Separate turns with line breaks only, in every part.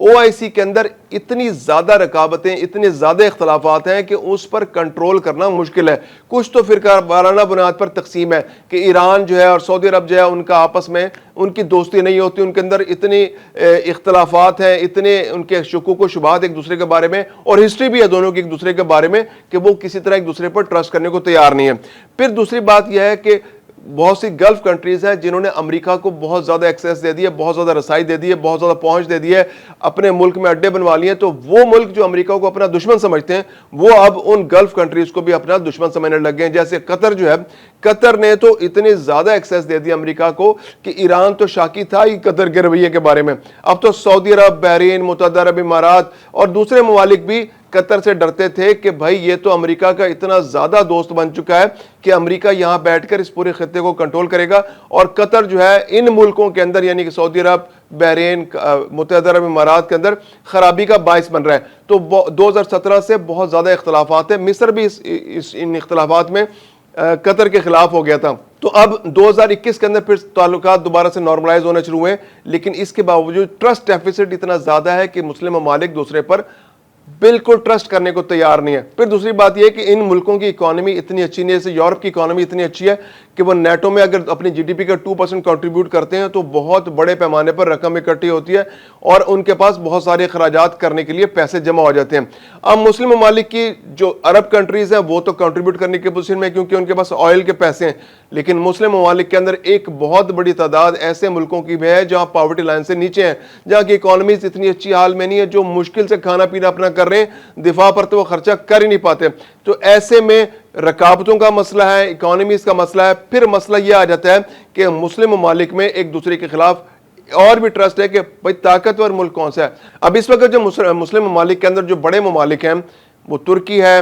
OIC کے اندر اتنی زیادہ رکاوٹیں، اتنے زیادہ اختلافات ہیں کہ اس پر کنٹرول کرنا مشکل ہے. کچھ تو فرقہ وارانہ بنیاد پر تقسیم ہے کہ ایران جو ہے اور سعودی عرب جو ہے ان کا آپس میں ان کی دوستی نہیں ہوتی، ان کے اندر اتنی اختلافات ہیں، اتنے ان کے شکوک و شبہات ایک دوسرے کے بارے میں، اور ہسٹری بھی ہے دونوں کی ایک دوسرے کے بارے میں کہ وہ کسی طرح ایک دوسرے پر ٹرسٹ کرنے کو تیار نہیں ہے. پھر دوسری بات یہ ہے کہ بہت سی گلف کنٹریز ہیں جنہوں نے امریکہ کو بہت زیادہ ایکسیس دے دی ہے، بہت زیادہ رسائی دے دی ہے، بہت زیادہ پہنچ دے دی ہے، اپنے ملک میں اڈے بنوا لیے ہیں. تو وہ ملک جو امریکہ کو اپنا دشمن سمجھتے ہیں وہ اب ان گلف کنٹریز کو بھی اپنا دشمن سمجھنے لگ گئے ہیں. جیسے قطر جو ہے، قطر نے تو اتنے زیادہ ایکسیس دے دیا امریکہ کو کہ ایران تو شاکی تھا ہی قطر کے رویے کے بارے میں. اب تو سعودی عرب، بحرین، متحدہ عرب امارات اور دوسرے ممالک بھی قطر سے ڈرتے تھے کہ بھائی یہ تو امریکہ کا اتنا زیادہ دوست بن چکا ہے کہ امریکہ یہاں بیٹھ کر اس پورے خطے کو کنٹرول کرے گا، اور قطر جو ہے ان ملکوں کے اندر یعنی کہ سعودی عرب، بحرین، متحدہ عرب امارات کے اندر خرابی کا باعث بن رہا ہے. تو 2017 سے بہت زیادہ اختلافات ہیں. مصر بھی ان اختلافات میں قطر کے خلاف ہو گیا تھا. تو اب 2021 کے اندر پھر تعلقات دوبارہ سے نارملائز ہونے شروع ہوئے، لیکن اس کے باوجود ٹرسٹ ڈیفیسٹ اتنا زیادہ ہے کہ مسلم ممالک دوسرے پر بالکل ٹرسٹ کرنے کو تیار نہیں ہے. پھر دوسری بات یہ کہ ان ملکوں کی اکانومی اتنی اچھی نہیں ہے. جیسے یورپ کی اکانومی اتنی اچھی ہے کہ وہ نیٹو میں اگر اپنی GDP کا 2% کنٹریبیوٹ کرتے ہیں تو بہت بڑے پیمانے پر رقم اکٹھی ہوتی ہے اور ان کے پاس بہت سارے اخراجات کرنے کے لیے پیسے جمع ہو جاتے ہیں. اب مسلم ممالک کی جو عرب کنٹریز ہیں وہ تو کنٹریبیوٹ کرنے کی پوزیشن میں کیونکہ ان کے پاس آئل کے پیسے ہیں، لیکن مسلم ممالک کے اندر ایک بہت بڑی تعداد ایسے ملکوں کی بھی ہے جہاں پاورٹی لائن سے نیچے ہیں، جہاں کی اکانومیز اتنی اچھی حال میں نہیں ہے، جو مشکل سے کھانا پینا اپنا کر رہے ہیں، دفاع پر تو وہ خرچہ کر ہی نہیں پاتے. تو ایسے میں رکاوٹوں کا مسئلہ ہے، اکانومیز کا مسئلہ ہے. پھر مسئلہ یہ آ جاتا ہے کہ مسلم ممالک میں ایک دوسرے کے خلاف اور بھی ٹرسٹ ہے کہ بھئی طاقتور ملک کون سا ہے. اب اس وقت جو مسلم ممالک کے اندر جو بڑے ممالک ہیں وہ ترکی ہے،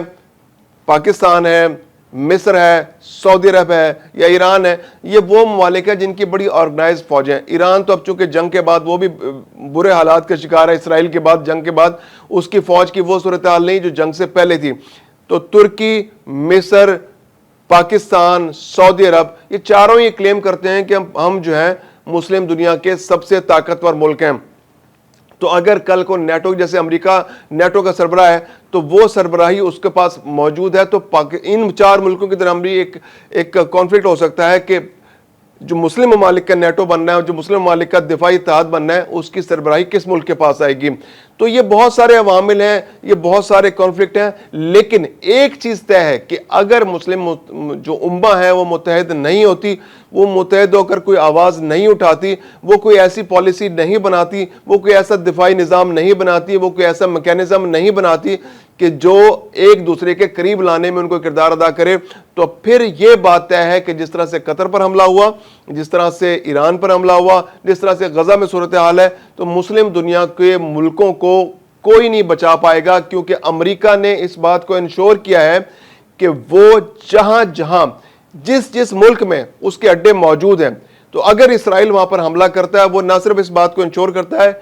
پاکستان ہے، مصر ہے، سعودی عرب ہے یا ایران ہے. یہ وہ ممالک ہیں جن کی بڑی آرگنائز فوجیں ہیں. ایران تو اب چونکہ جنگ کے بعد وہ بھی برے حالات کا شکار ہے، اسرائیل کے بعد جنگ کے بعد اس کی فوج کی وہ صورتحال نہیں جو جنگ سے پہلے تھی. تو ترکی، مصر، پاکستان، سعودی عرب، یہ چاروں یہ کلیم کرتے ہیں کہ ہم جو ہیں مسلم دنیا کے سب سے طاقتور ملک ہیں. تو اگر کل کو نیٹو جیسے امریکہ نیٹو کا سربراہ ہے تو وہ سربراہی اس کے پاس موجود ہے، تو ان چار ملکوں کی درمیان بھی ایک کانفلکٹ ہو سکتا ہے کہ جو مسلم ممالک کا نیٹو بننا ہے، جو مسلم ممالک کا دفاعی اتحاد بننا ہے، اس کی سربراہی کس ملک کے پاس آئے گی. تو یہ بہت سارے عوامل ہیں، یہ بہت سارے کانفلکٹ ہیں، لیکن ایک چیز طے ہے کہ اگر مسلم جو امہ ہے وہ متحد نہیں ہوتی، وہ متحد ہو کر کوئی آواز نہیں اٹھاتی، وہ کوئی ایسی پالیسی نہیں بناتی، وہ کوئی ایسا دفاعی نظام نہیں بناتی، وہ کوئی ایسا میکینزم نہیں بناتی کہ جو ایک دوسرے کے قریب لانے میں ان کو کردار ادا کرے، تو پھر یہ بات طے ہے کہ جس طرح سے قطر پر حملہ ہوا، جس طرح سے ایران پر حملہ ہوا، جس طرح سے غزہ میں صورتحال ہے، تو مسلم دنیا کے ملکوں کو کوئی نہیں بچا پائے گا. کیونکہ امریکہ نے اس بات کو انشور کیا ہے کہ وہ جہاں جہاں جس ملک میں اس کے اڈے موجود ہیں، تو اگر اسرائیل وہاں پر حملہ کرتا ہے وہ نہ صرف اس بات کو انشور کرتا ہے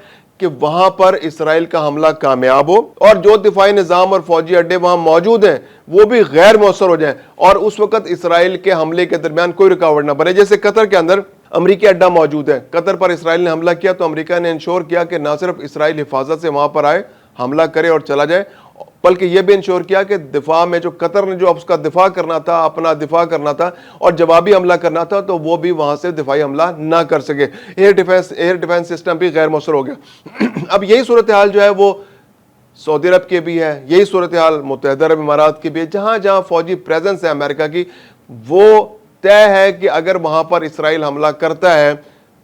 کہ وہاں پر اسرائیل کا حملہ کامیاب ہو اور جو دفاعی نظام اور فوجی اڈے وہاں موجود ہیں وہ بھی غیر مؤثر ہو جائیں اور اس وقت اسرائیل کے حملے کے درمیان کوئی رکاوٹ نہ بنے. جیسے قطر کے اندر امریکی اڈا موجود ہے، قطر پر اسرائیل نے حملہ کیا تو امریکہ نے انشور کیا کہ نہ صرف اسرائیل حفاظت سے وہاں پر آئے، حملہ کرے اور چلا جائے، بلکہ یہ بھی انشور کیا کہ دفاع میں جو قطر نے جو اس کا دفاع کرنا تھا، اپنا دفاع کرنا تھا اور جوابی حملہ کرنا تھا، تو وہ بھی وہاں سے دفاعی حملہ نہ کر سکے. ایئر ڈیفنس سسٹم بھی غیر مؤثر ہو گیا. اب یہی صورتحال جو ہے وہ سعودی عرب کے بھی ہے، یہی صورتحال متحدہ عرب امارات کی بھی ہے. جہاں جہاں فوجی پریزنس ہے امریکہ کی، وہ طے ہے کہ اگر وہاں پر اسرائیل حملہ کرتا ہے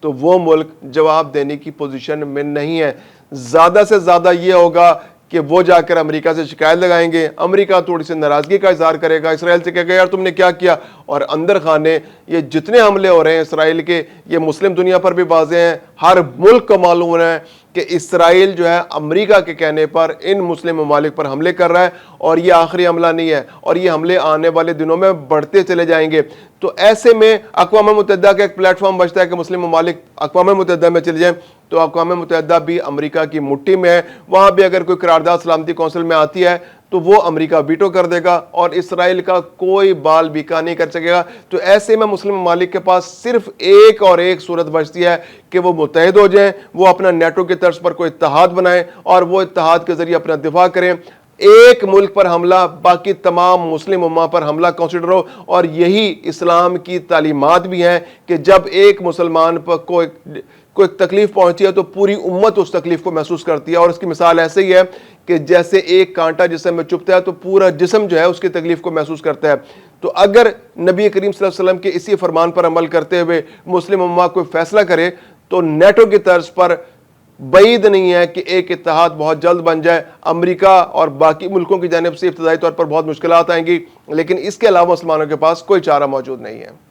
تو وہ ملک جواب دینے کی پوزیشن میں نہیں ہے. زیادہ سے زیادہ یہ ہوگا کہ وہ جا کر امریکہ سے شکایت لگائیں گے، امریکہ تھوڑی سی ناراضگی کا اظہار کرے گا، اسرائیل سے کہے گا یار تم نے کیا کیا. اور اندر خانے یہ جتنے حملے ہو رہے ہیں اسرائیل کے، یہ مسلم دنیا پر بھی واضح ہیں، ہر ملک کو معلوم ہے کہ اسرائیل جو ہے امریکہ کے کہنے پر ان مسلم ممالک پر حملے کر رہا ہے اور یہ آخری حملہ نہیں ہے اور یہ حملے آنے والے دنوں میں بڑھتے چلے جائیں گے. تو ایسے میں اقوام متحدہ کا ایک پلیٹ فارم بچتا ہے کہ مسلم ممالک اقوام متحدہ میں چلے جائیں، تو اقوام متحدہ بھی امریکہ کی مٹھی میں ہے. وہاں بھی اگر کوئی قرارداد سلامتی کونسل میں آتی ہے تو وہ امریکہ ویٹو کر دے گا اور اسرائیل کا کوئی بال بیکا نہیں کر سکے گا۔ تو ایسے میں مسلم ممالک کے پاس صرف ایک اور ایک صورت بچتی ہے کہ وہ متحد ہو جائیں، وہ اپنا نیٹو کی طرز پر کوئی اتحاد بنائیں اور وہ اتحاد کے ذریعے اپنا دفاع کریں۔ ایک ملک پر حملہ باقی تمام مسلم امہ پر حملہ کنسیڈر ہو، اور یہی اسلام کی تعلیمات بھی ہیں کہ جب ایک مسلمان پر کوئی تکلیف پہنچتی ہے تو پوری امت اس تکلیف کو محسوس کرتی ہے، اور اس کی مثال ایسے ہی ہے کہ جیسے ایک کانٹا جسم میں چبھتا ہے تو پورا جسم جو ہے اس کی تکلیف کو محسوس کرتا ہے۔ تو اگر نبی کریم صلی اللہ علیہ وسلم کے اسی فرمان پر عمل کرتے ہوئے مسلم امہ کوئی فیصلہ کرے تو نیٹو کی طرز پر بعید نہیں ہے کہ ایک اتحاد بہت جلد بن جائے۔ امریکہ اور باقی ملکوں کی جانب سے ابتدائی طور پر بہت مشکلات آئیں گی، لیکن اس کے علاوہ مسلمانوں کے پاس کوئی چارہ موجود نہیں ہے۔